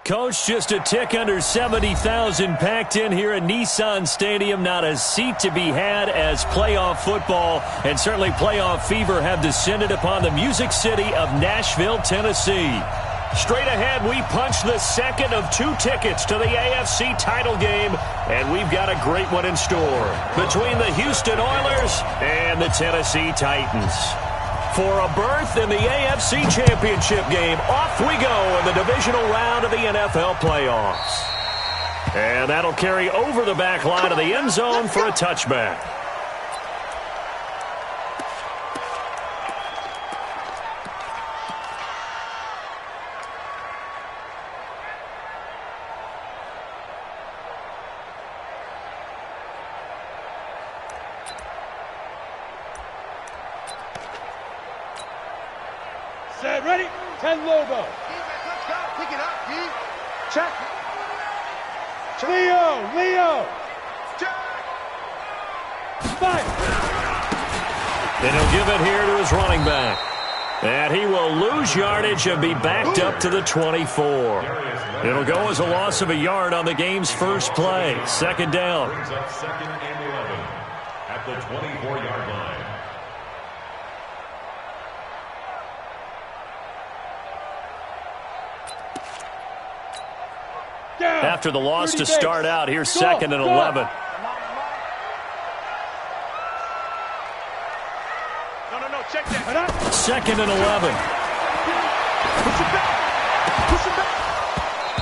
Coach, just a tick under 70,000 packed in here at Nissan Stadium. Not a seat to be had as playoff football and certainly playoff fever have descended upon the Music City of Nashville, Tennessee. Straight ahead, we punch the second of 2 tickets to the AFC title game, and we've got a great one in store between the Houston Oilers and the Tennessee Titans. For a berth in the AFC Championship game, off we go in the divisional round of the NFL playoffs. And that'll carry over the back line of the end zone for a touchback. Set, ready? 10 Lobo. Let's go. Pick it up, G. Check. Leo. Check. Fight. And he'll give it here to his running back. And he will lose yardage and be backed up to the 24. It'll go as a loss of a yard on the game's first play. Second down. Brings up 2nd and 11 at the 24-yard line. After the loss to start out, here's 2nd and 11. No, check that. 2nd and 11. Push it back.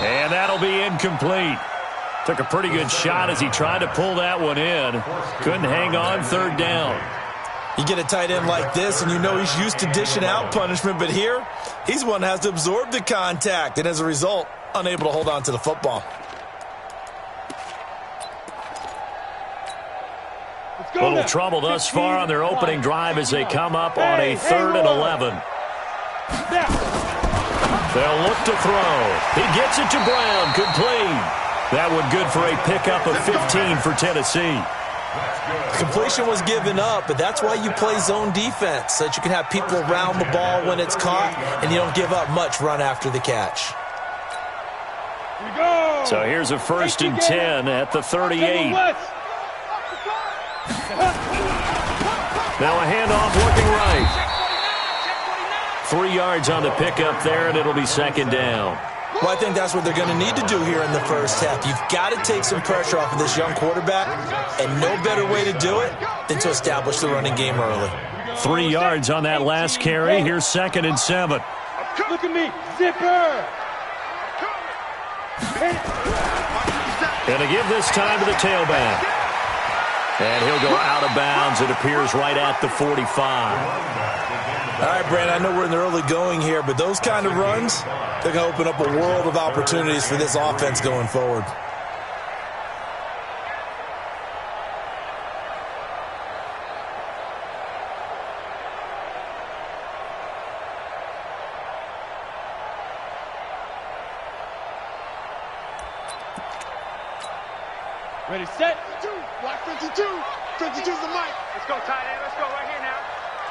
And that'll be incomplete. Took a pretty good shot as he tried to pull that one in. Couldn't hang on, 3rd down. You get a tight end like this, and you know he's used to dishing out punishment, but here, he's one that has to absorb the contact, and as a result, unable to hold on to the football. A little trouble thus far on their opening drive as they come up on a 3rd and 11. They'll look to throw. He gets it to Brown, complete. That one good for a pickup of 15 for Tennessee. Completion was given up, but that's why you play zone defense, so that you can have people around the ball when it's caught, and you don't give up much run after the catch. So here's a 1st and 10 at the 38. Now a handoff looking right. 3 yards on the pickup there, and it'll be 2nd down. Well, I think that's what they're going to need to do here in the first half. You've got to take some pressure off of this young quarterback, and no better way to do it than to establish the running game early. 3 yards on that last carry. Here's 2nd and 7. Look at me. Zipper. Going to give this time to the tailback. And he'll go out of bounds. It appears right at the 45. All right, Brandon, I know we're in the early going here, but those kind of runs, they're going to open up a world of opportunities for this offense going forward. Ready, set. Block 52. 52's the mic. Let's go, tight end. Let's go right here now.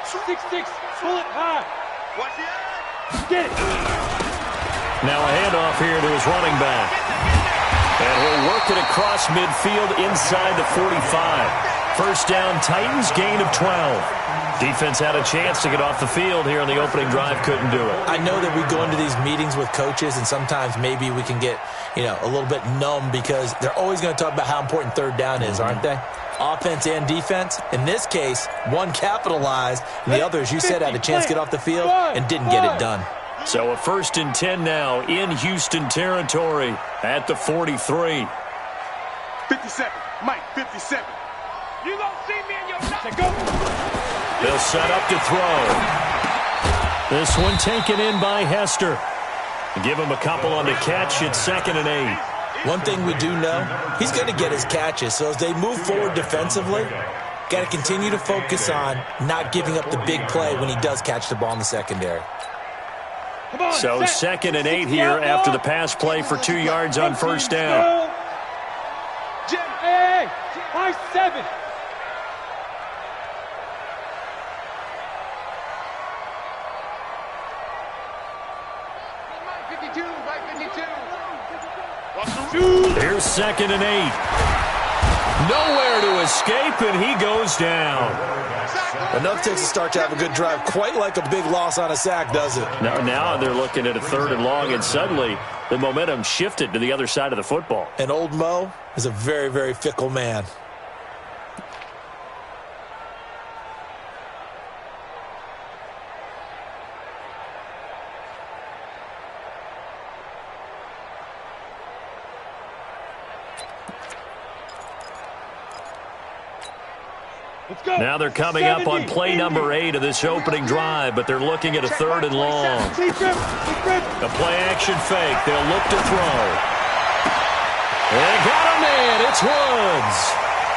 6-6. Pull it high. Watch the edge. Get it. Now a handoff here to his running back. And he'll work it across midfield inside the 45. First down, Titans, gain of 12. Defense had a chance to get off the field here on the opening drive, couldn't do it. I know that we go into these meetings with coaches, and sometimes maybe we can get, a little bit numb because they're always going to talk about how important 3rd down is, aren't they? Offense and defense. In this case, one capitalized, and the other, as you said, had a chance to get off the field and didn't get it done. So a 1st and 10 now in Houston territory at the 43. 57. Mike, 57. You gonna see me in your nuts. Go. They'll set up to throw. This one taken in by Hester. Give him a couple on the catch. It's 2nd and 8. One thing we do know, he's going to get his catches. So as they move forward defensively, got to continue to focus on not giving up the big play when he does catch the ball in the secondary. So 2nd and 8 here after the pass play for 2 yards on 1st down. Hey, high 7. Here's 2nd and 8. Nowhere to escape, and he goes down. Enough takes a start to have a good drive. Quite like a big loss on a sack, does it? Now they're looking at a 3rd and long, and suddenly the momentum shifted to the other side of the football. And old Mo is a very, very fickle man. Now they're coming up on play number 8 of this opening drive, but they're looking at a 3rd and long. A play-action fake. They'll look to throw. They got a man. It's Woods.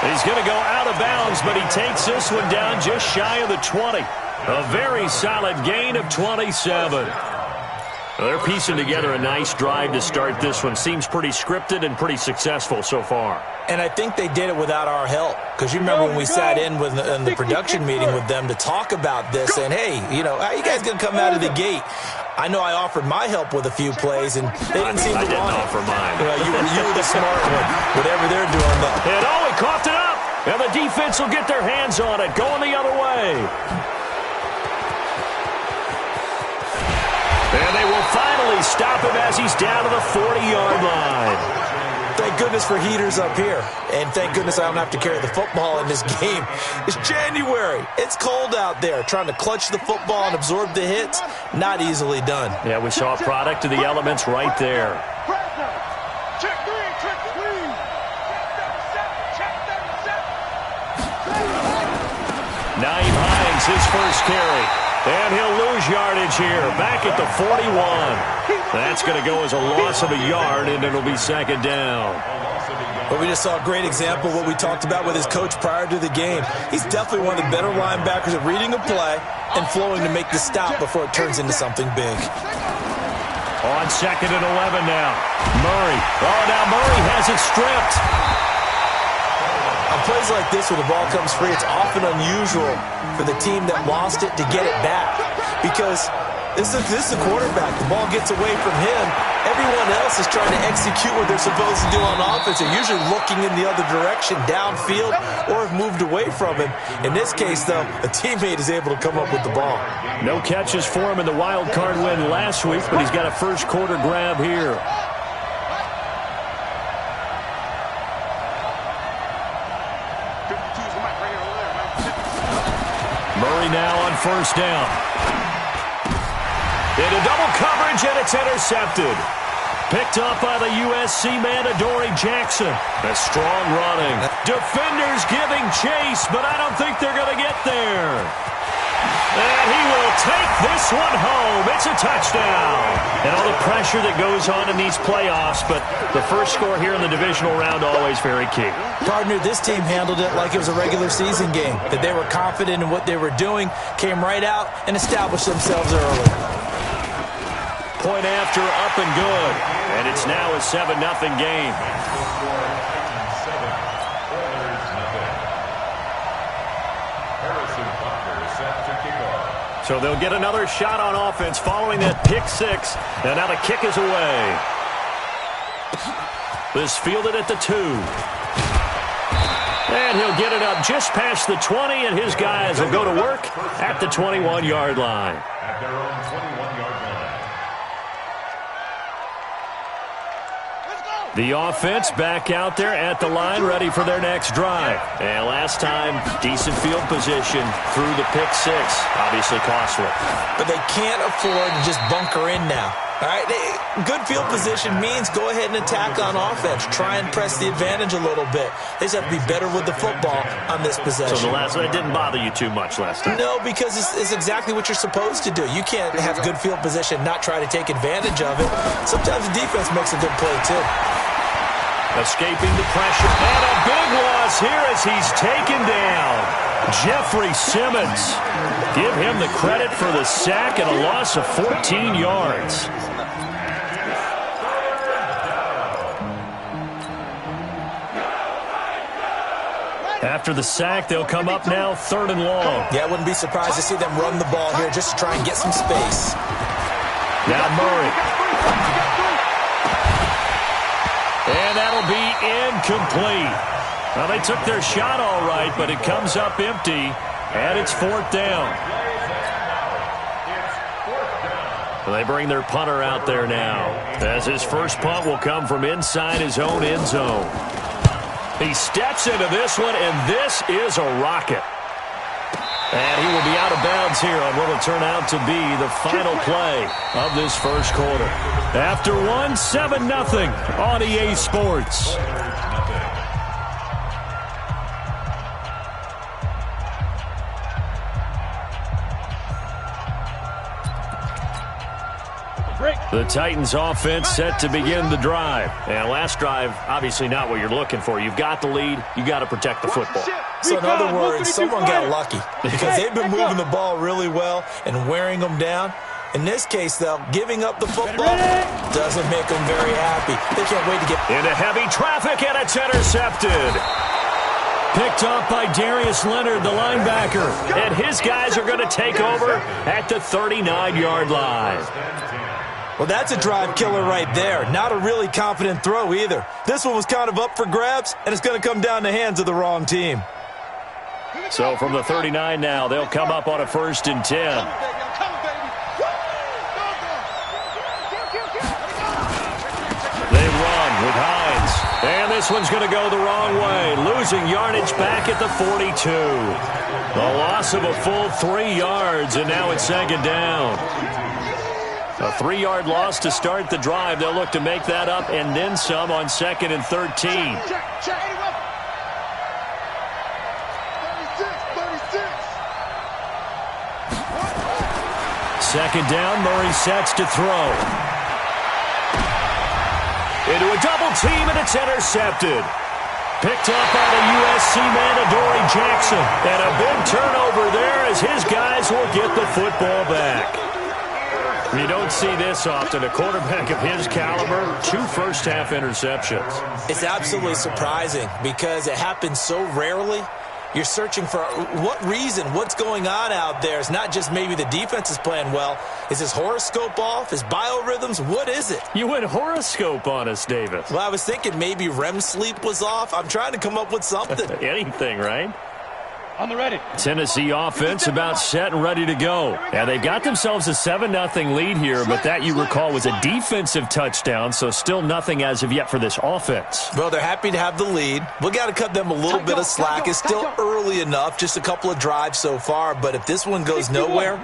He's going to go out of bounds, but he takes this one down just shy of the 20. A very solid gain of 27. Well, they're piecing together a nice drive to start this one. Seems pretty scripted and pretty successful so far. And I think they did it without our help. Because you remember when we sat in the production meeting with them to talk about this, and hey, you know, how you guys going to come out of the gate? I know I offered my help with a few plays, and they didn't seem to want it. I didn't offer mine. You were the smart one, whatever they're doing, though. And he coughed it up. And the defense will get their hands on it, going the other way. And they will finally stop him as he's down to the 40-yard line. Thank goodness for heaters up here. And thank goodness I don't have to carry the football in this game. It's January. It's cold out there. Trying to clutch the football and absorb the hits, not easily done. Yeah, we saw a product of the elements right there. Naeem Hines, his first carry. And he'll lose yardage here. Back at the 41. That's going to go as a loss of a yard, and it'll be 2nd down. But we just saw a great example of what we talked about with his coach prior to the game. He's definitely one of the better linebackers at reading a play and flowing to make the stop before it turns into something big. On 2nd and 11 now. Murray. Oh, now Murray has it stripped. On plays like this where the ball comes free, it's often unusual for the team that lost it to get it back. Because this is the quarterback. The ball gets away from him. Everyone else is trying to execute what they're supposed to do on offense. They're usually looking in the other direction, downfield, or have moved away from him. In this case, though, a teammate is able to come up with the ball. No catches for him in the wild card win last week, but he's got a first quarter grab here. Murray now on 1st down. Into double coverage, and it's intercepted. Picked up by the USC man, Adoree Jackson. A strong running. Defenders giving chase, but I don't think they're going to get there. And he will take this one home. It's a touchdown. And all the pressure that goes on in these playoffs, but the first score here in the divisional round always very key. Partner, this team handled it like it was a regular season game, that they were confident in what they were doing, came right out and established themselves early. Point after, up and good. And it's now a 7-0 game. So they'll get another shot on offense following that pick 6. And now the kick is away. This fielded at the 2. And he'll get it up just past the 20, and his guys will go to work at the 21-yard line. At their own 21-yard line. The offense back out there at the line, ready for their next drive. And last time, decent field position through the pick 6. Obviously costly. But they can't afford to just bunker in now. All right, good field position means go ahead and attack on offense. Try and press the advantage a little bit. They just have to be better with the football on this possession. So it didn't bother you too much last time? No, because it's exactly what you're supposed to do. You can't have good field position, not try to take advantage of it. Sometimes the defense makes a good play, too. Escaping the pressure. And a big loss here as he's taken down. Jeffrey Simmons. Give him the credit for the sack and a loss of 14 yards. After the sack, they'll come up now 3rd and long. Yeah, I wouldn't be surprised to see them run the ball here just to try and get some space. Now Murray. And that'll be incomplete. Well, they took their shot all right, but it comes up empty, and it's 4th down. They bring their punter out there now, as his first punt will come from inside his own end zone. He steps into this one, and this is a rocket. And he will be out of bounds here on what will turn out to be the final play of this first quarter. After one, 7-0 on EA Sports. The Titans offense set to begin the drive. And last drive, obviously not what you're looking for. You've got the lead. You got to protect the football. So in other words, someone got lucky because they've been moving the ball really well and wearing them down. In this case, though, giving up the football doesn't make them very happy. They can't wait to get into heavy traffic, and it's intercepted. Picked off by Darius Leonard, the linebacker. And his guys are going to take over at the 39-yard line. Well, that's a drive killer right there. Not a really confident throw either. This one was kind of up for grabs, and it's going to come down the hands of the wrong team. So from the 39 now, they'll come up on a 1st and 10. They run with Hines. And this one's going to go the wrong way, losing yardage back at the 42. The loss of a full 3 yards, and now it's 2nd down. A 3-yard loss to start the drive. They'll look to make that up and then some on 2nd and 13. Second down, Murray sets to throw. Into a double team, and it's intercepted. Picked up by the USC man, Adoree Jackson. And a big turnover there as his guys will get the football back. You don't see this often. A quarterback of his caliber, 2 first-half interceptions. It's absolutely surprising because it happens so rarely. You're searching for what reason, what's going on out there. It's not just maybe the defense is playing well. Is his horoscope off? His biorhythms? What is it? You went horoscope on us, Davis. Well, I was thinking maybe REM sleep was off. I'm trying to come up with something. Anything, right? On the ready. Tennessee offense about set and ready to go. And they've got themselves a 7-0 lead here, but that, you recall, was a defensive touchdown, so still nothing as of yet for this offense. Well, they're happy to have the lead. We got to cut them a little bit of slack. It's still early enough, just a couple of drives so far, but if this one goes nowhere,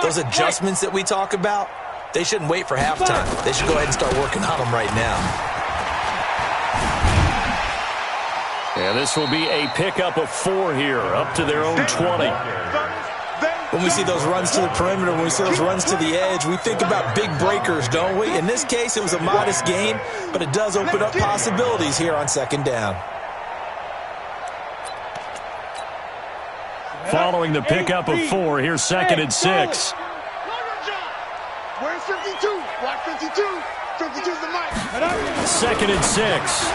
those adjustments that we talk about, they shouldn't wait for halftime. They should go ahead and start working on them right now. And this will be a pickup of 4 here, up to their own 20. When we see those runs to the perimeter, when we see those runs to the edge, we think about big breakers, don't we? In this case, it was a modest gain, but it does open up possibilities here on 2nd down. Following the pickup of 4, here's 2nd and 6. Where's 52? Watch 52. 52's the mic. 2nd and 6.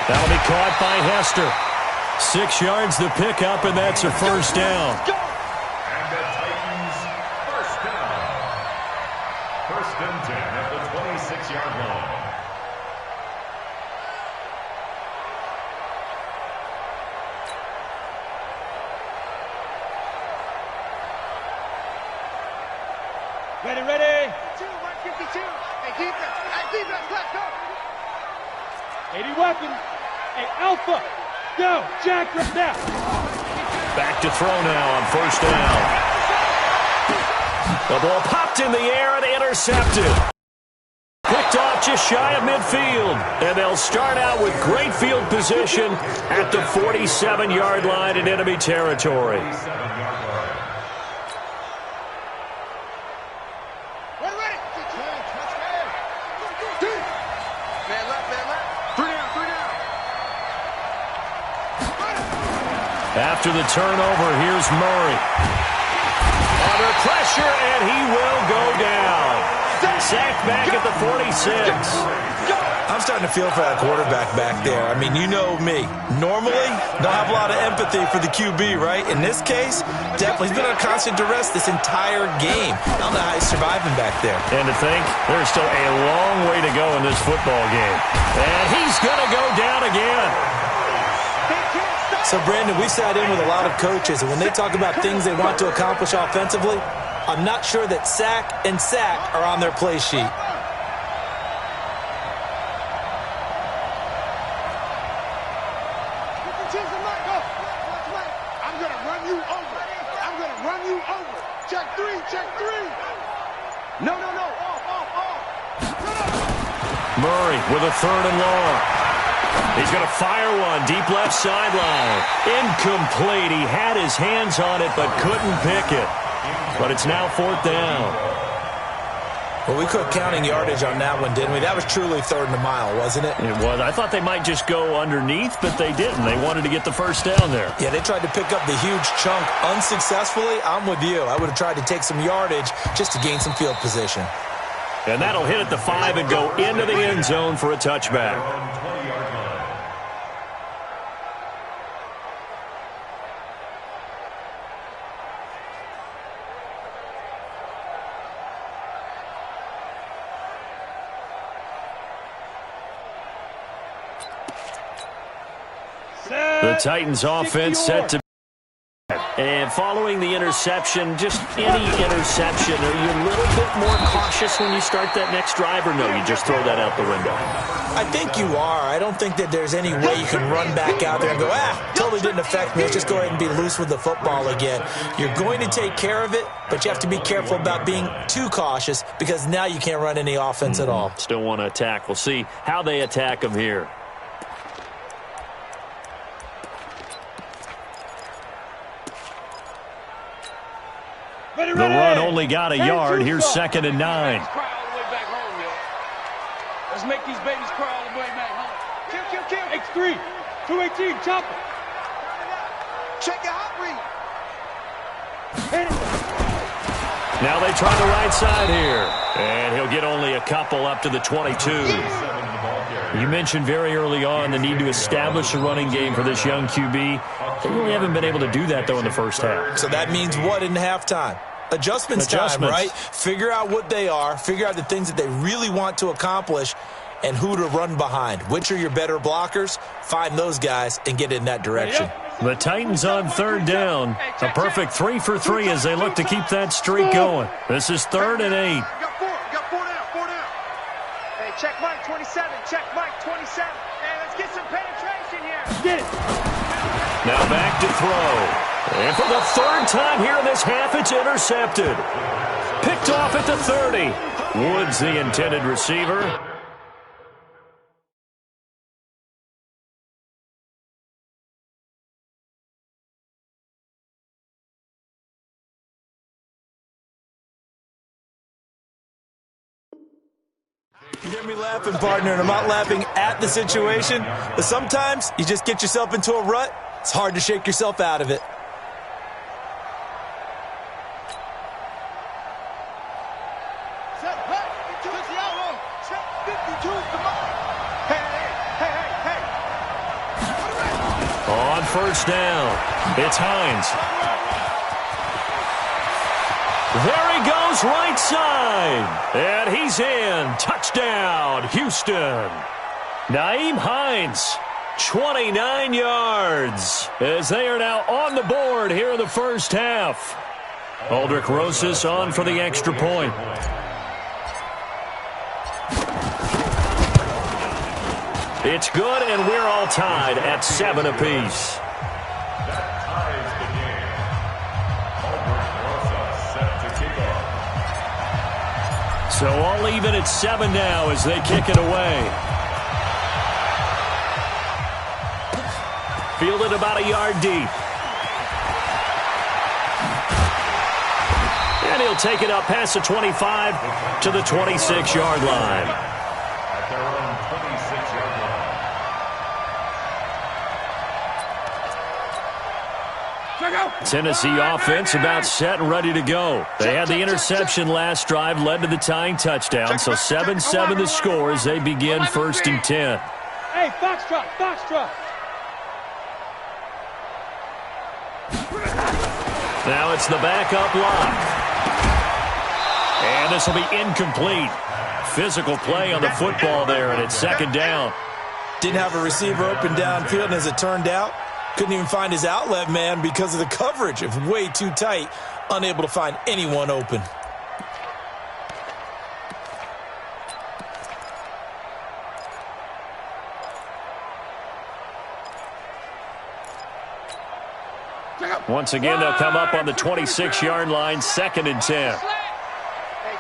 That'll be caught by Hester. 6 yards the pickup, and that's a first down. And the Titans first down. 1st and 10 at the 26-yard line. Ready. 152. Hey, defense. Hey, defense. Let's go. 80 weapons. Hey, Alpha. Go. Jack, right now. Back to throw now on 1st down. The ball popped in the air and intercepted. Picked off just shy of midfield. And they'll start out with great field position at the 47-yard line in enemy territory. After the turnover, here's Murray. Under pressure, and he will go down. Sacked back at the 46. I'm starting to feel for that quarterback back there. I mean, you know me. Normally, don't have a lot of empathy for the QB, right? In this case, definitely. He's been on constant duress this entire game. I don't know how he's surviving back there. And to think, there's still a long way to go in this football game. And he's going to go down again. So, Brandon, we sat in with a lot of coaches, and when they talk about things they want to accomplish offensively, I'm not sure that sack and sack are on their play sheet. Murray with a 3rd and long. He's going to fire one deep left sideline. Incomplete. He had his hands on it but couldn't pick it. But it's now 4th down. Well, we quit counting yardage on that one, didn't we? That was truly 3rd and a mile, wasn't it? It was. I thought they might just go underneath, but they didn't. They wanted to get the first down there. Yeah, they tried to pick up the huge chunk unsuccessfully. I'm with you. I would have tried to take some yardage just to gain some field position. And that'll hit at the 5 and go into the end zone for a touchback. The Titans offense set to. And following the interception, just any interception, are you a little bit more cautious when you start that next drive, or no, you just throw that out the window? I think you are. I don't think that there's any way you can run back out there and go, totally didn't affect me. Let's just go ahead and be loose with the football again. You're going to take care of it, but you have to be careful about being too cautious because now you can't run any offense at all. Still want to attack. We'll see how they attack them here. The run only got a yard. Here's 2nd and 9. Let's make these babies cry all the way back home. Kill. X3. 218. Chop it. Check your hot read. Now they try the right side here. And he'll get only a couple up to the 22. You mentioned very early on the need to establish a running game for this young QB. They really haven't been able to do that, though, in the first half. So that means what in halftime? Adjustments time, right? Figure out what they are, figure out the things that they really want to accomplish, and who to run behind. Which are your better blockers? Find those guys and get in that direction. The Titans on 3rd down. A perfect 3 for 3 as they look to keep that streak going. This is 3rd and 8. Got four down. Hey, check Mike 27. Check Mike 27. Hey, let's get some penetration here. Get it. Now back to throw. And for the 3rd time here in this half, it's intercepted. Picked off at the 30. Woods the intended receiver. You hear me laughing, partner, and I'm not laughing at the situation, but sometimes you just get yourself into a rut. It's hard to shake yourself out of it. On 1st down, it's Hines. There he goes, right side. And he's in. Touchdown, Houston. Nyheim Hines, 29 yards, as they are now on the board here in the first half. Aldrich Rosas on for the extra point. It's good, and we're all tied at 7 apiece. So all even at 7 now as they kick it away. Fielded about a yard deep. And he'll take it up past the 25 to the 26-yard line. At their own 26-yard line. Check out. Tennessee offense about set and ready to go. They had the interception last drive, led to the tying touchdown. So 7-7 the score as they begin 1st and 10. Hey, Foxtrot, Foxtrot. Now it's the backup lock. And this will be incomplete. Physical play on the football there, and it's 2nd down. Didn't have a receiver open downfield, and as it turned out, couldn't even find his outlet man because of the coverage. It was way too tight, unable to find anyone open. Once again, they'll come up on the 26-yard line, 2nd and 10. Hey,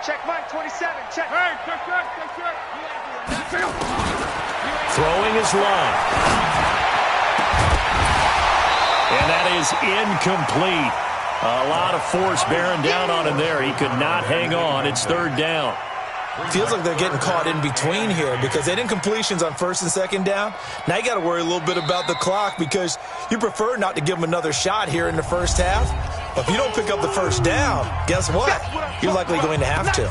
check Mike, 27. Check. Hey, check. Throwing his line. And that is incomplete. A lot of force bearing down on him there. He could not hang on. It's 3rd down. Feels like they're getting caught in between here because they didn't completions on 1st and 2nd down. Now you got to worry a little bit about the clock because you prefer not to give them another shot here in the first half. But if you don't pick up the 1st down, guess what? You're likely going to have to.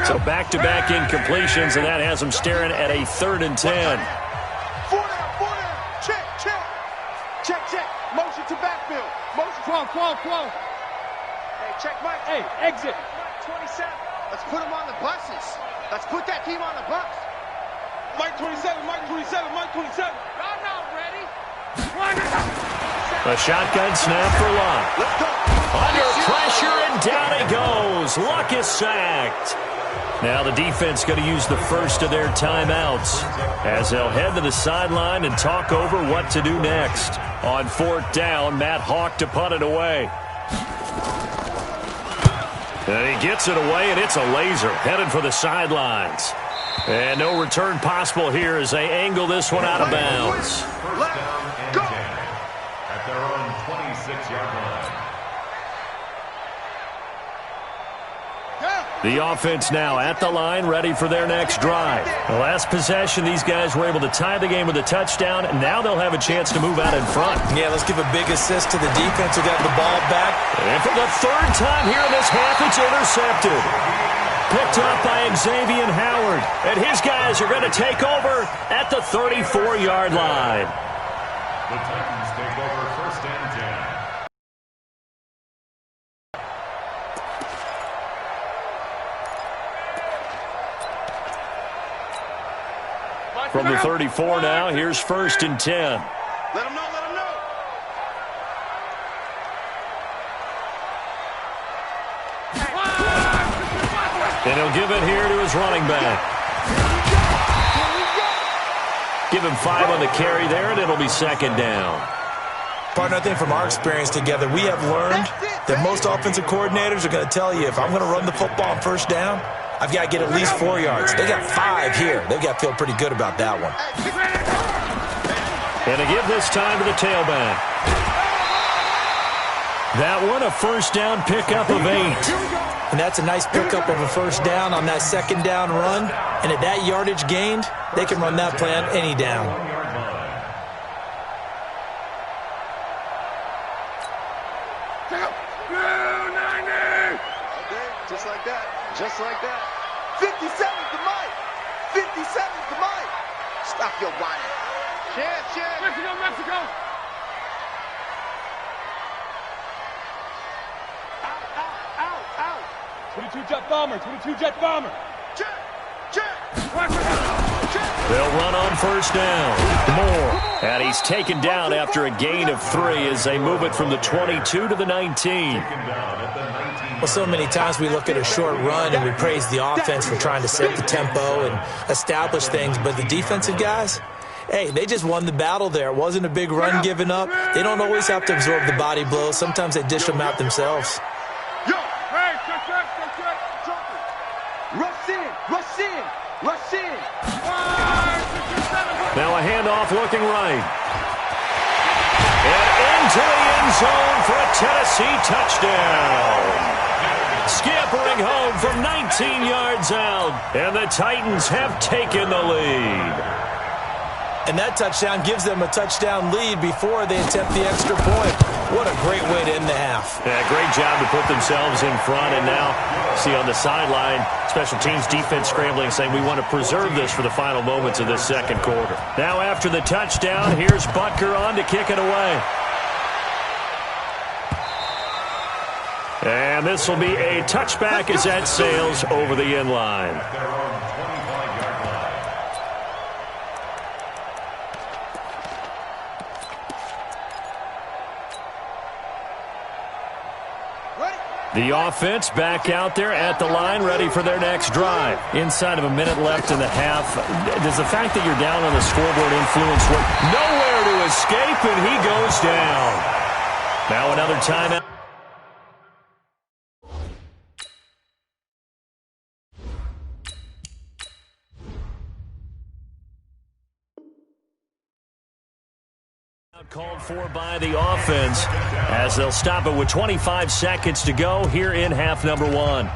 So back-to-back incompletions, and that has them staring at a 3rd and 10. 4 down. Check. Motion to backfield. Motion. Qual. Hey, check Mike. Hey, exit. Mike 27. Let's put him on the buses. Let's put that team on the bus. Mike 27. I'm not ready. A shotgun snap for Luck. Let's go. Under pressure, and down he goes. Luck is sacked. Now the defense going to use the first of their timeouts as they'll head to the sideline and talk over what to do next. On 4th down, Matt Hawk to punt it away. And he gets it away, and it's a laser headed for the sidelines. And no return possible here as they angle this one out of bounds. First down and 10 at their own 26-yard line. The offense now at the line, ready for their next drive. The last possession, these guys were able to tie the game with a touchdown, and now they'll have a chance to move out in front. Yeah, let's give a big assist to the defense who got the ball back. And for the 3rd time here in this half, it's intercepted. Picked up by Xavier Howard, and his guys are going to take over at the 34-yard line. The Titans take over 1st and 10. From the 34 now, here's 1st and 10. Let him know. And he'll give it here to his running back. Give him 5 on the carry there, and it'll be 2nd down. Partner, I think from our experience together, we have learned that most offensive coordinators are going to tell you, if I'm going to run the football on 1st down, I've got to get at least 4 yards. They got 5 here. They've got to feel pretty good about that one. And to give this time to the tailback. That one, a 1st down pickup of 8. And that's a nice pickup of a 1st down on that 2nd down run. And at that yardage gained, they can run that play on any down. Just like that. 57's the Mike. 57's the Mike. Stop your whining. Chance. Mexico. Out. 22 jet bomber. Check. They'll run on 1st down. Moore. And he's taken down after a gain of 3 as they move it from the 22 to the 19. Well, so many times we look at a short run and we praise the offense for trying to set the tempo and establish things, but the defensive guys, hey, they just won the battle there. It wasn't a big run given up. They don't always have to absorb the body blows. Sometimes they dish them out themselves. Rush in. Now a handoff looking right. And into the end zone for a Tennessee touchdown. Scampering home from 19 yards out, and the Titans have taken the lead. And that touchdown gives them a touchdown lead before they attempt the extra point. What a great way to end the half. Yeah, great job to put themselves in front. And now, see on the sideline, special teams defense scrambling, saying we want to preserve this for the final moments of this second quarter. Now after the touchdown, here's Butker on to kick it away. And this will be a touchback as that sails over the end line. The offense back out there at the line, ready for their next drive. Inside of a minute left in the half, does the fact that you're down on the scoreboard influence what? Nowhere to escape, and he goes down. Now another timeout. Called for by the offense as they'll stop it with 25 seconds to go here in half number one.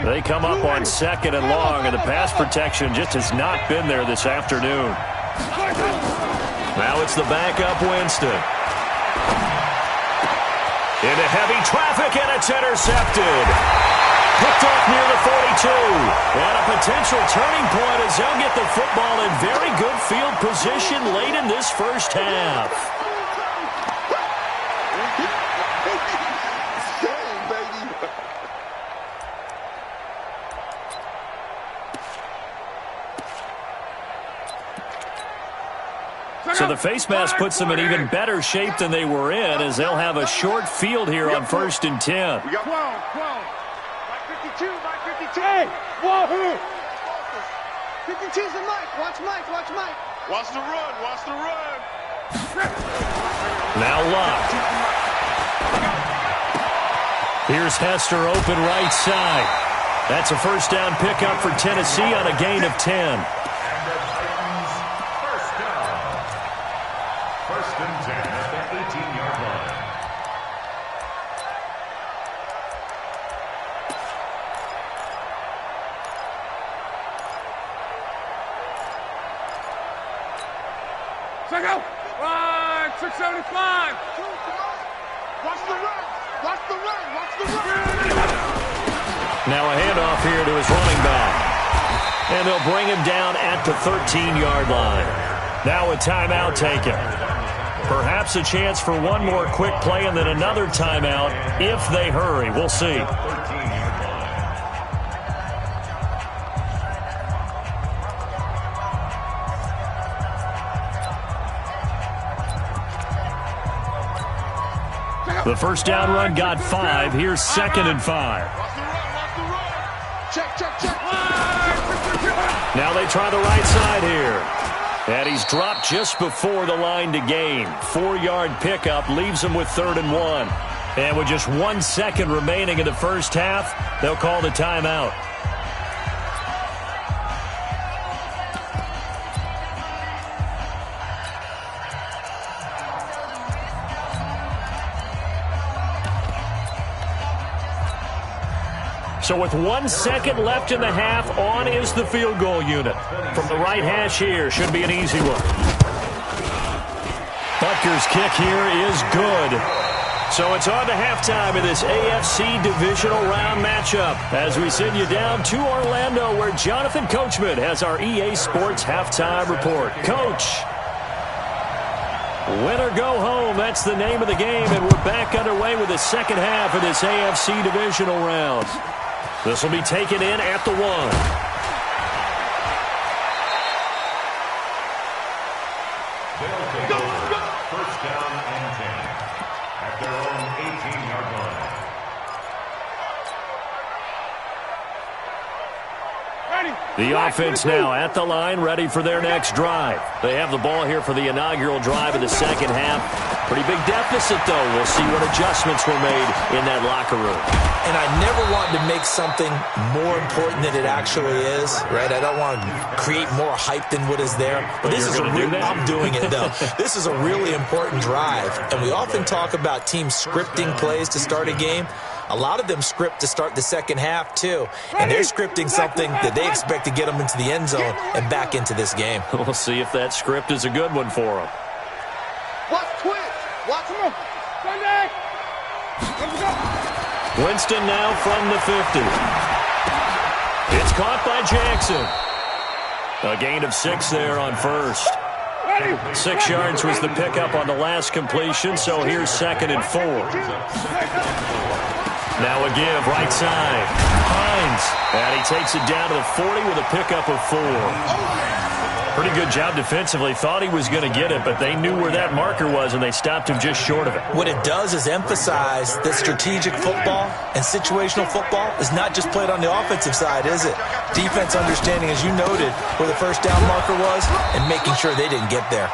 They come up on second and long, and the pass protection just has not been there this afternoon. Now it's the backup Winston. Into heavy traffic, and it's intercepted. Picked off near the 42. And a potential turning point as they'll get the football in very good field position late in this first half. So the face mask puts them in even better shape than they were in as they'll have a short field here on 1st and 10. We got 12. Mike 52, Mike 52. Hey, whoa. 52's the Mike. Watch Mike. Watch the run. Now Locke. Here's Hester open right side. That's a first down pickup for Tennessee on a gain of 10. Check out. 675. Watch the run. Now a handoff here to his running back. And they'll bring him down at the 13-yard line. Now a timeout taken. Perhaps a chance for one more quick play and then another timeout if they hurry. We'll see. The first down run got 5. Here's 2nd and 5. Check. Now they try the right side here. And he's dropped just before the line to gain. 4-yard pickup leaves him with 3rd and 1. And with just 1 second remaining in the first half, they'll call the timeout. So with 1 second left in the half, on is the field goal unit. From the right hash here, should be an easy one. Butker's kick here is good. So it's on to halftime in this AFC Divisional Round matchup as we send you down to Orlando where Jonathan Coachman has our EA Sports Halftime Report. Coach. Win or go home, that's the name of the game, and we're back underway with the second half of this AFC Divisional Round. This will be taken in at the 1. They'll take over. First down and 10 at their own 18-yard line. Ready. The offense now at the line, ready for their next drive. They have the ball here for the inaugural drive of the second half. Pretty big deficit, though. We'll see what adjustments were made in that locker room. And I never want to make something more important than it actually is, right? I don't want to create more hype than what is there. But this is I'm doing it, though. This is a really important drive. And we often talk about teams scripting plays to start a game. A lot of them script to start the second half, too. And they're scripting something that they expect to get them into the end zone and back into this game. We'll see if that script is a good one for them. Watch twitch. Watch him. Sunday. Winston now from the 50. It's caught by Jackson. A gain of 6 there on first. 6 yards was the pickup on the last completion, so here's 2nd and 4. Now a give, right side. Hines. And he takes it down to the 40 with a pickup of 4. Pretty good job defensively. Thought he was going to get it, but they knew where that marker was, and they stopped him just short of it. What it does is emphasize that strategic football and situational football is not just played on the offensive side, is it? Defense understanding, as you noted, where the first down marker was and making sure they didn't get there.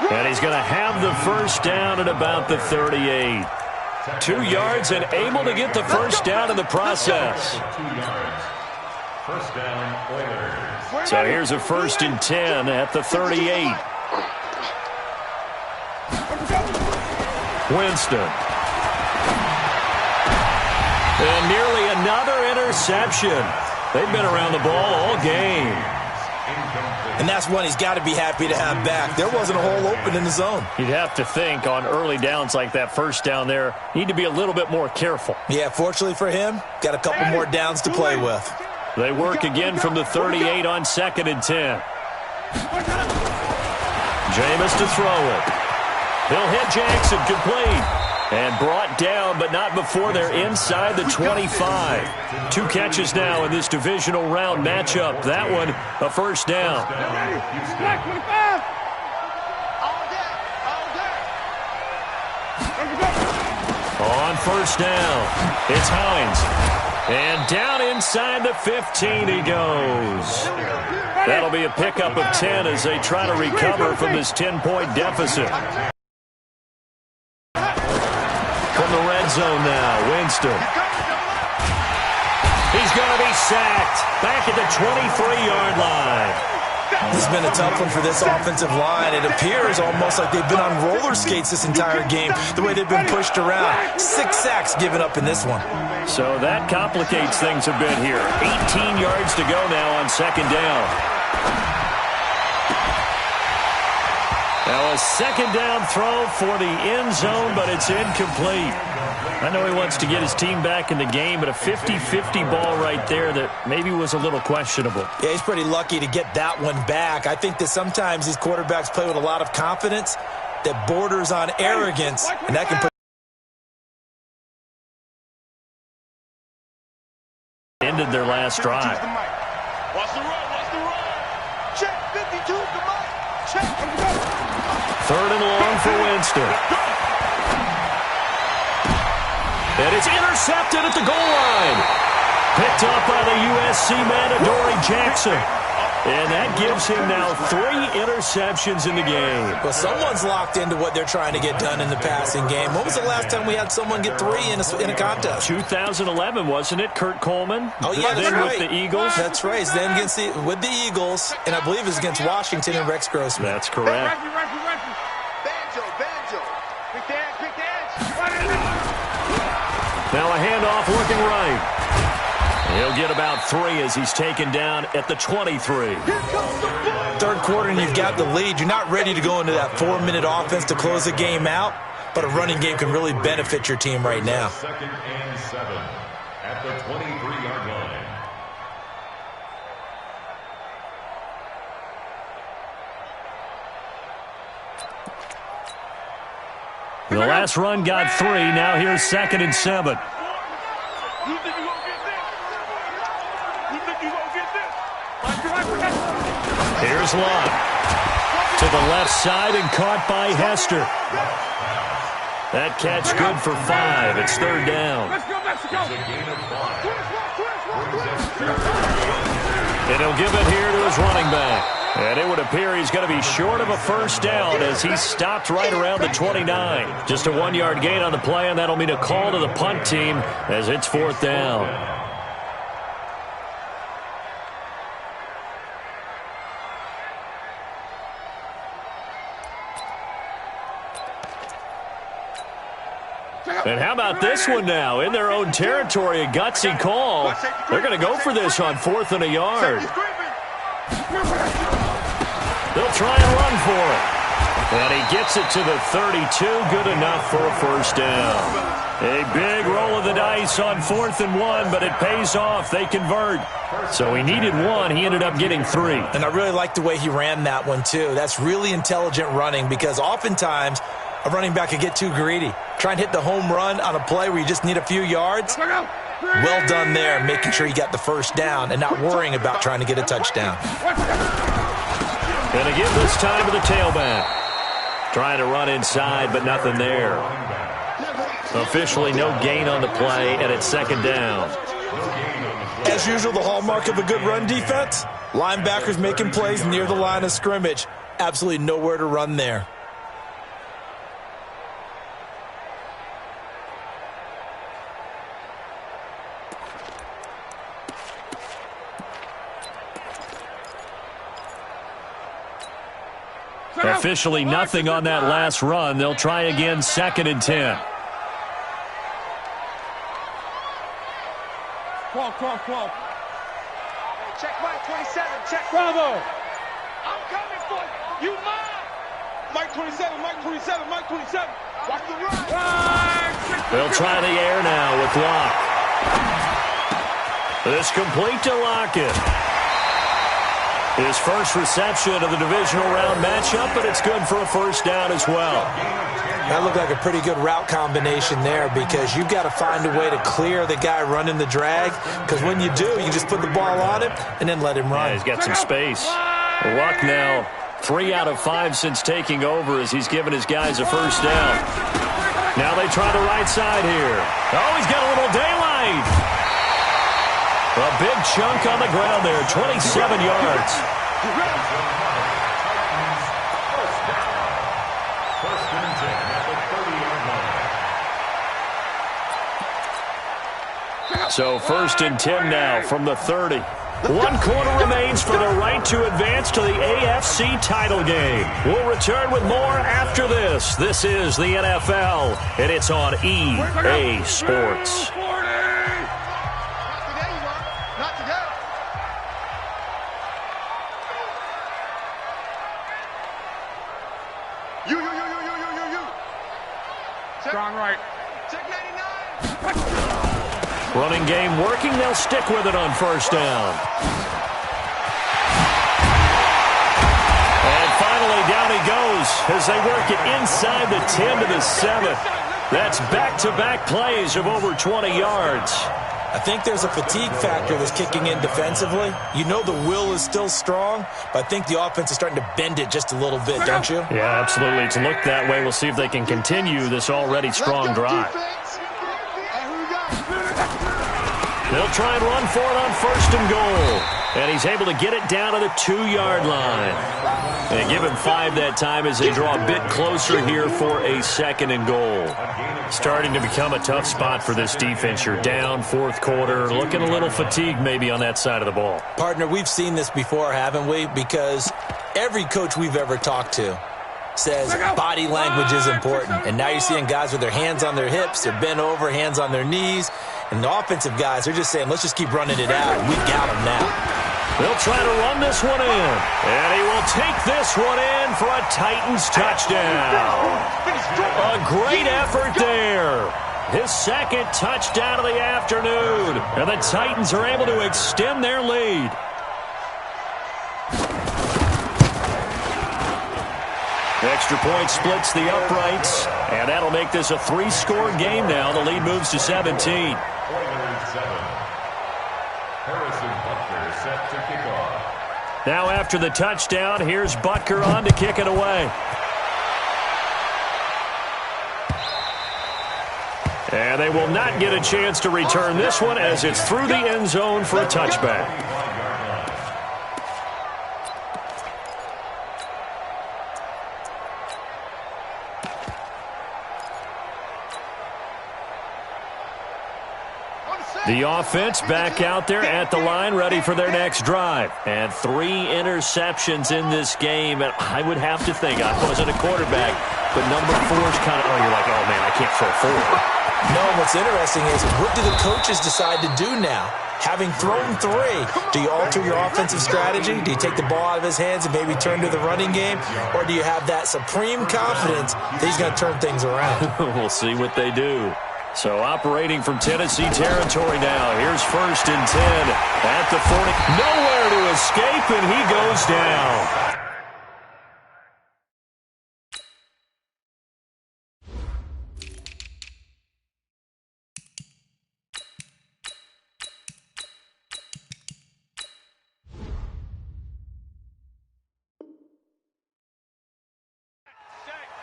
And he's going to have the first down at about the 38. 2 yards and able to get the first down in the process. 2 yards. First down, Oilers. So here's a 1st and 10 at the 38. Winston. And nearly another interception. They've been around the ball all game. And that's one he's got to be happy to have back. There wasn't a hole open in the zone. You'd have to think on early downs like that first down there, need to be a little bit more careful. Yeah, fortunately for him, got a couple more downs to play with. They work again from the 38 on 2nd and 10. Jameis to throw it. He'll hit Jackson, complete. And brought down, but not before they're inside the 25. 2 catches now in this divisional round matchup. That one, a first down. On first down, it's Hines. And down inside the 15 he goes. That'll be a pickup of 10 as they try to recover from this 10-point deficit. From the red zone now, Winston. He's going to be sacked back at the 23-yard line. This has been a tough one for this offensive line. It appears almost like they've been on roller skates this entire game, the way they've been pushed around. 6 sacks given up in this one. So that complicates things a bit here. 18 yards to go now on 2nd down. Now a 2nd down throw for the end zone, but it's incomplete. I know he wants to get his team back in the game, but a 50-50 ball right there that maybe was a little questionable. Yeah, he's pretty lucky to get that one back. I think that sometimes these quarterbacks play with a lot of confidence that borders on arrogance, and that can put ended their last drive. Watch the run, watch the run. Check 52 to Mike. Check. 3rd and long for Winston. And it's intercepted at the goal line. Picked up by the USC man, Adoree Jackson. And that gives him now 3 interceptions in the game. Well, someone's locked into what they're trying to get done in the passing game. When was the last time we had someone get 3 in a contest? 2011, wasn't it? Kurt Coleman. Oh, yeah, that's then right. with the Eagles. That's right. Then with the Eagles, and I believe it was against Washington and Rex Grossman. That's correct. Banjo. Pick the edge. Now a handoff looking right. He'll get about 3 as he's taken down at the 23. 3rd quarter and you've got the lead. You're not ready to go into that 4-minute offense to close the game out, but a running game can really benefit your team right now. 2nd and 7 at the 23-yard line. The last run got 3. Now here's 2nd and 7. Here's Love. To the left side and caught by Hester. That catch good for 5. It's 3rd down. Let's go, Mexico. And he'll give it here to his running back. And it would appear he's going to be short of a first down as he stopped right around the 29. Just a 1-yard gain on the play, and that'll mean a call to the punt team as it's 4th down. And how about this one now? In their own territory, a gutsy call. They're going to go for this on 4th and a yard. They'll try and run for it. And he gets it to the 32. Good enough for a first down. A big roll of the dice on 4th and 1, but it pays off. They convert. So he needed 1. He ended up getting 3. And I really like the way he ran that one, too. That's really intelligent running because oftentimes a running back could get too greedy. Try and hit the home run on a play where you just need a few yards. Well done there, making sure you got the first down and not worrying about trying to get a touchdown. Going to give this time to the tailback. Trying to run inside, but nothing there. Officially no gain on the play, and it's 2nd down. As usual, the hallmark of a good run defense, linebackers making plays near the line of scrimmage. Absolutely nowhere to run there. Officially nothing on that last run. They'll try again, 2nd and 10. Call. Hey, check Mike 27. Check Bravo. I'm coming for you. You mine. Mike 27. Watch the run. They'll try the air now with Locke. This complete to Lockett. His first reception of the divisional round matchup, but it's good for a first down as well. That looked like a pretty good route combination there because you've got to find a way to clear the guy running the drag because when you do, you just put the ball on him and then let him run. Yeah, he's got some space. Luck now 3 out of 5 since taking over as he's given his guys a first down. Now they try the right side here. Oh, he's got a little daylight. A big chunk on the ground there, 27 yards. So 1st and 10 now from the 30. 1 quarter remains for the right to advance to the AFC title game. We'll return with more after this. This is the NFL, and it's on EA Sports. Strong right. Check 99. Running game working. They'll stick with it on first down. And finally down he goes as they work it inside the 10 to the 7. That's back-to-back plays of over 20 yards. I think there's a fatigue factor that's kicking in defensively. You know the will is still strong, but I think the offense is starting to bend it just a little bit, don't you? Yeah, absolutely. It's looked that way. We'll see if they can continue this already strong drive. They'll try and run for it on 1st and goal. And he's able to get it down to the 2-yard line. And give him 5 that time as they draw a bit closer here for a 2nd and goal. Starting to become a tough spot for this defense. You're down 4th quarter, looking a little fatigued maybe on that side of the ball. Partner, we've seen this before, haven't we? Because every coach we've ever talked to says body language is important. And now you're seeing guys with their hands on their hips, they're bent over, hands on their knees. And the offensive guys, they're just saying, let's just keep running it out. We got them now. They'll try to run this one in. And he will take this one in for a Titans touchdown. A great effort there. His 2nd touchdown of the afternoon. And the Titans are able to extend their lead. Extra point splits the uprights. And that'll make this a 3-score game now. The lead moves to 17. Now after the touchdown, here's Butker on to kick it away. And they will not get a chance to return this one as it's through the end zone for a touchback. The offense back out there at the line, ready for their next drive. And 3 interceptions in this game. And I would have to think, I wasn't a quarterback, but number 4 is kind of, you're like, oh, man, I can't throw 4. No, what's interesting is, what do the coaches decide to do now? Having thrown 3, do you alter your offensive strategy? Do you take the ball out of his hands and maybe turn to the running game? Or do you have that supreme confidence that he's going to turn things around? We'll see what they do. So operating from Tennessee territory now. Here's 1st and 10 at the 40. Nowhere to escape, and he goes down.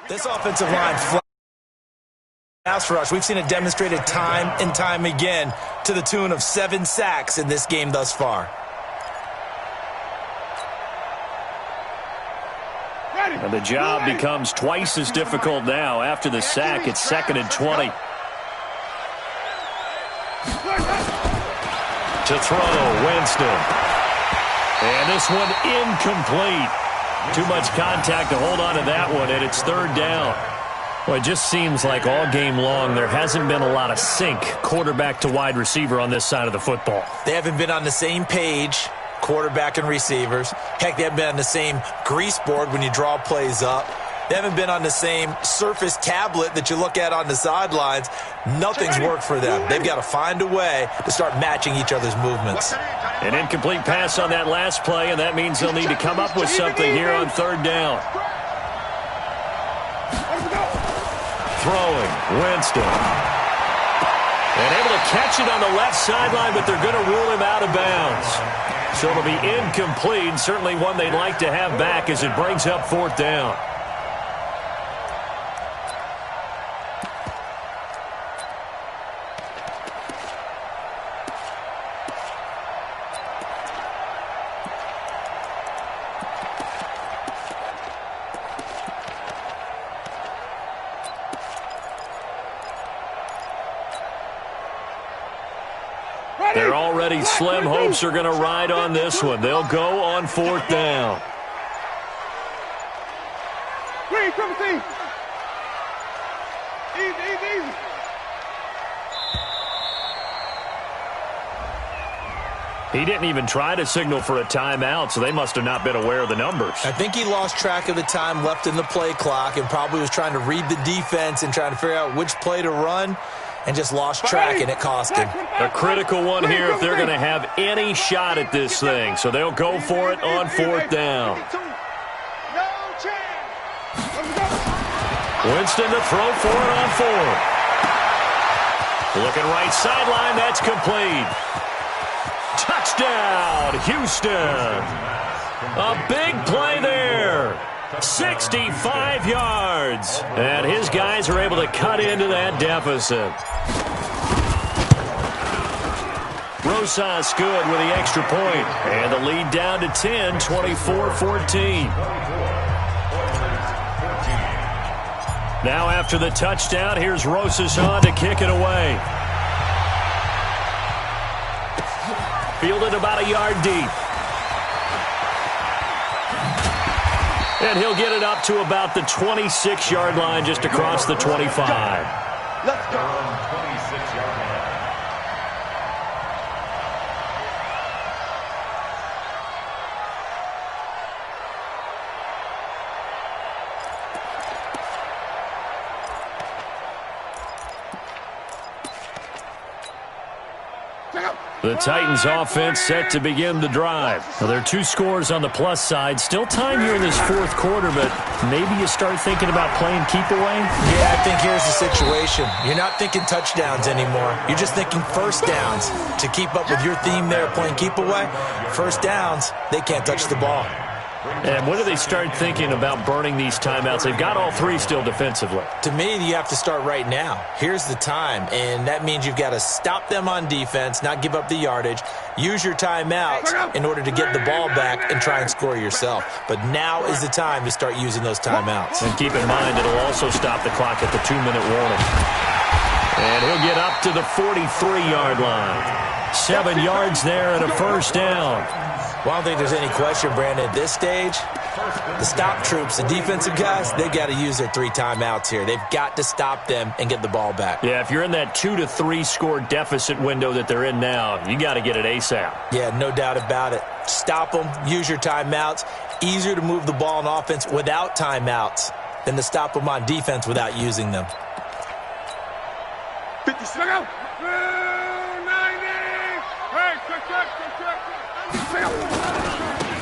This offensive line pass rush, we've seen it demonstrated time and time again to the tune of 7 sacks in this game thus far. And the job becomes twice as difficult now. After the sack, it's 2nd and 20. To throw, Winston. And this one incomplete. Too much contact to hold on to that one, and it's 3rd down. Well, it just seems like all game long there hasn't been a lot of sync quarterback to wide receiver on this side of the football. They haven't been on the same page, quarterback and receivers. Heck, they haven't been on the same grease board when you draw plays up. They haven't been on the same Surface tablet that you look at on the sidelines. Nothing's worked for them. They've got to find a way to start matching each other's movements. An incomplete pass on that last play, and that means they'll need to come up with something here on 3rd down. Throwing, Winston. And able to catch it on the left sideline, but they're going to rule him out of bounds. So it'll be incomplete, certainly one they'd like to have back as it brings up 4th down. Their already slim hopes are going to ride on this one. They'll go on 4th down. Easy. He didn't even try to signal for a timeout, so they must have not been aware of the numbers. I think he lost track of the time left in the play clock and probably was trying to read the defense and trying to figure out which play to run, and just lost track, and it cost him. A critical one here if they're going to have any shot at this thing. So they'll go for it on 4th down. Winston to throw for it on 4th. Looking right sideline, that's complete. Touchdown, Houston. A big play there. 65 yards. And his guys are able to cut into that deficit. Rosas good with the extra point. And the lead down to 10, 24-14. Now after the touchdown, here's Rosas on to kick it away. Fielded about a yard deep. And he'll get it up to about the 26-yard line, just across the 25. Let's go. 26-yard line. The Titans offense set to begin the drive. Now, there are 2 scores on the plus side. Still time here in this 4th quarter, but maybe you start thinking about playing keep away? Yeah, I think here's the situation. You're not thinking touchdowns anymore. You're just thinking first downs. To keep up with your theme there, playing keep away, first downs, they can't touch the ball. And when do they start thinking about burning these timeouts? They've got all 3 still defensively. To me, you have to start right now. Here's the time, and that means you've got to stop them on defense, not give up the yardage, use your timeouts in order to get the ball back and try and score yourself. But now is the time to start using those timeouts. And keep in mind, it'll also stop the clock at the 2-minute warning. And he'll get up to the 43-yard line. 7 yards there and a first down. Well, I don't think there's any question, Brandon, at this stage, the stop troops, the defensive guys, they've got to use their 3 timeouts here. They've got to stop them and get the ball back. Yeah, if you're in that 2 to 3 score deficit window that they're in now, you got to get it ASAP. Yeah, no doubt about it. Stop them, use your timeouts. Easier to move the ball on offense without timeouts than to stop them on defense without using them. 50, look out! 90! Hey, check.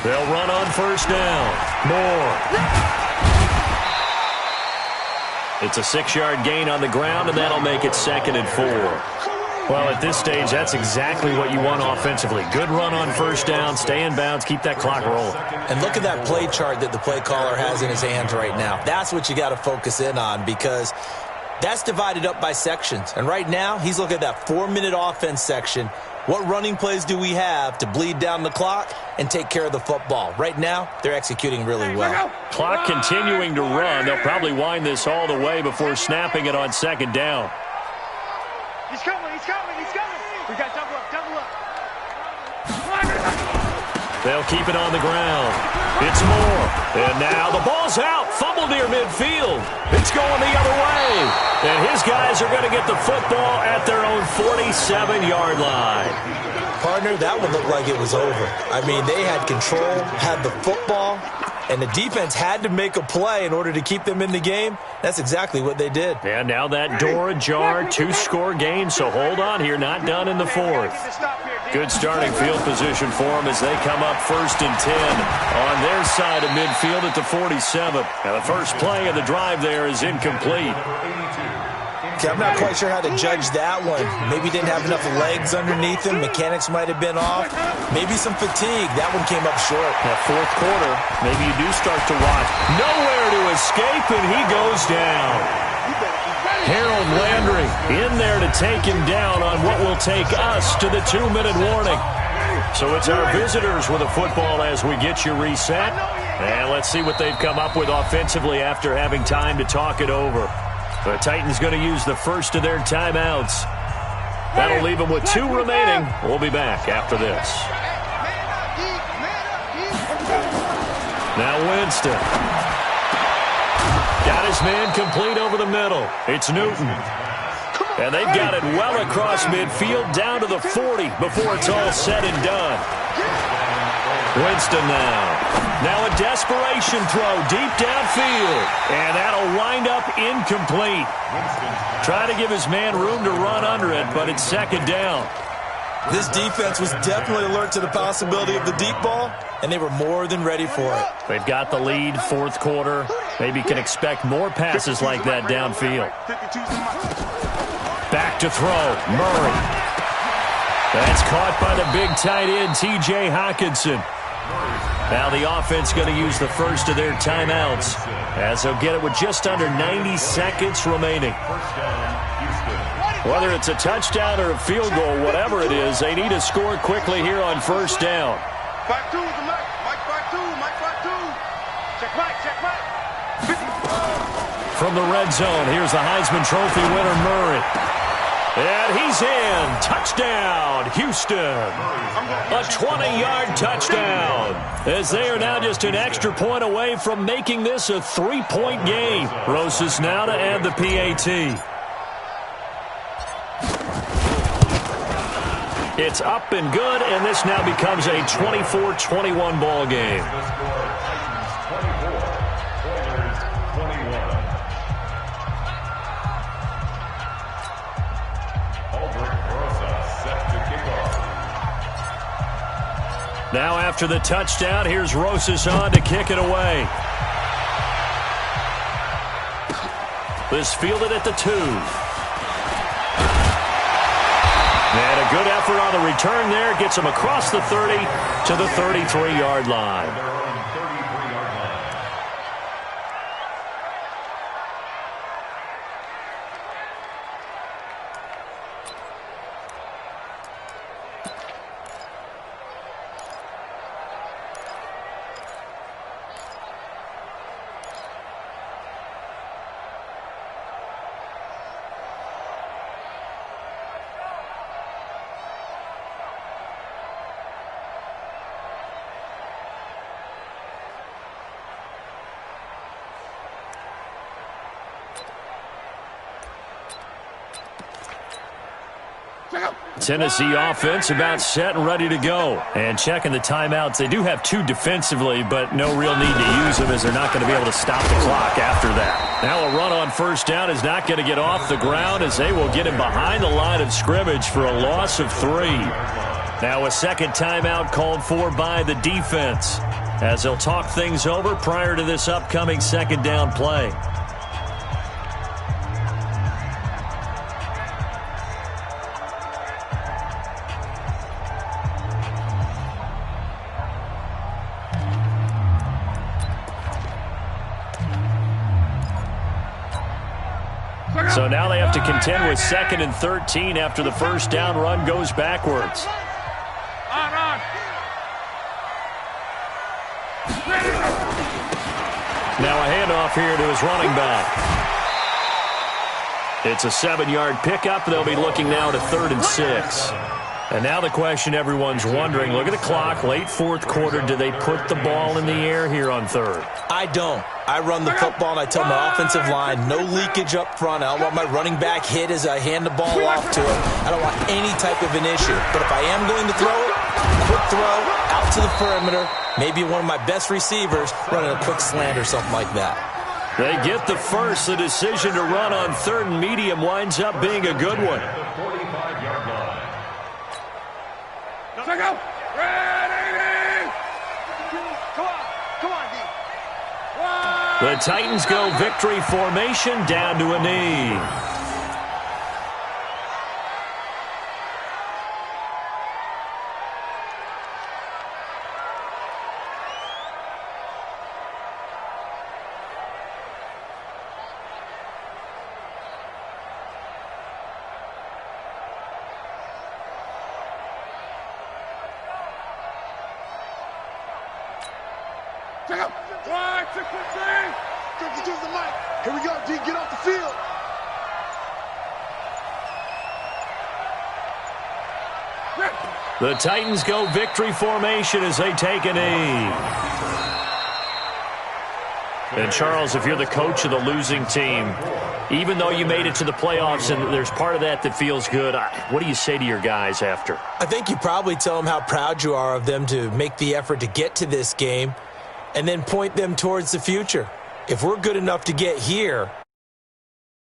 They'll run on first down. Moore. It's a 6-yard gain on the ground, and that'll make it 2nd and 4. Well, at this stage, that's exactly what you want offensively. Good run on first down, stay in bounds, keep that clock rolling. And look at that play chart that the play caller has in his hands right now. That's what you got to focus in on, because that's divided up by sections. And right now, he's looking at that 4-minute offense section. What running plays do we have to bleed down the clock and take care of the football? Right now, they're executing really well. Clock continuing to run. They'll probably wind this all the way before snapping it on 2nd down. He's coming. We got double up. They'll keep it on the ground. It's Moore. And now the ball's out. Fumble near midfield. It's going the other way. And his guys are going to get the football at their own 47-yard line. Partner, that one looked like it was over. I mean, they had control, had the football, and the defense had to make a play in order to keep them in the game. That's exactly what they did. And now that door ajar, 2-score game, so hold on here, not done in the 4th. Good starting field position for them as they come up 1st and 10 on their side of midfield at the 47. Now the first play of the drive there is incomplete. Okay, I'm not quite sure how to judge that one. Maybe didn't have enough legs underneath him. Mechanics might have been off. Maybe some fatigue. That one came up short. That 4th quarter, maybe you do start to watch. Nowhere to escape, and he goes down. Harold Landry in there to take him down on what will take us to the 2-minute warning. So it's our visitors with a football as we get you reset. And let's see what they've come up with offensively after having time to talk it over. The Titans going to use the first of their timeouts. That'll leave them with 2 remaining. We'll be back after this. Now Winston. Got his man complete over the middle. It's Newton. And they've got it well across midfield down to the 40 before it's all said and done. Winston now. Now a desperation throw deep downfield. And that'll wind up incomplete. Trying to give his man room to run under it, but it's 2nd down. This defense was definitely alert to the possibility of the deep ball, and they were more than ready for it. They've got the lead, 4th quarter. Maybe can expect more passes like that downfield. Back to throw, Murray. That's caught by the big tight end, T.J. Hockenson. Now the offense going to use the first of their timeouts as they'll get it with just under 90 seconds remaining. Whether it's a touchdown or a field goal, whatever it is, they need to score quickly here on first down. 5-2 is the Mike. Mike 5-2. Check Mike. From the red zone, here's the Heisman Trophy winner, Murray. And he's in. Touchdown, Houston. A 20-yard touchdown. As they are now just an extra point away from making this a 3-point game. Rosas now to add the PAT. It's up and good, and this now becomes a 24-21 ball game. Now after the touchdown, here's Rosas on to kick it away. This fielded at the 2. And a good effort on the return there. Gets him across the 30 to the 33-yard line. Tennessee offense about set and ready to go. And checking the timeouts. They do have 2 defensively, but no real need to use them as they're not going to be able to stop the clock after that. Now a run on first down is not going to get off the ground as they will get him behind the line of scrimmage for a loss of 3. Now a second timeout called for by the defense as they'll talk things over prior to this upcoming second down play. So now they have to contend with 2nd and 13 after the first down run goes backwards. Now a handoff here to his running back. It's a 7-yard pickup. They'll be looking now to 3rd and 6. And now the question everyone's wondering, look at the clock, late 4th quarter, do they put the ball in the air here on 3rd? I don't. I run the football, and I tell my offensive line, no leakage up front. I don't want my running back hit as I hand the ball off to him. I don't want any type of an issue. But if I am going to throw it, quick throw, out to the perimeter, maybe one of my best receivers running a quick slant or something like that. They get the first. The decision to run on 3rd and medium winds up being a good one. Go. Ready. Come on, D. The Titans go victory formation down to a knee. Here we go, D. Get off the field. The Titans go victory formation as they take a knee. And, Charles, if you're the coach of the losing team, even though you made it to the playoffs and there's part of that feels good, what do you say to your guys after? I think you probably tell them how proud you are of them to make the effort to get to this game and then point them towards the future. If we're good enough to get here,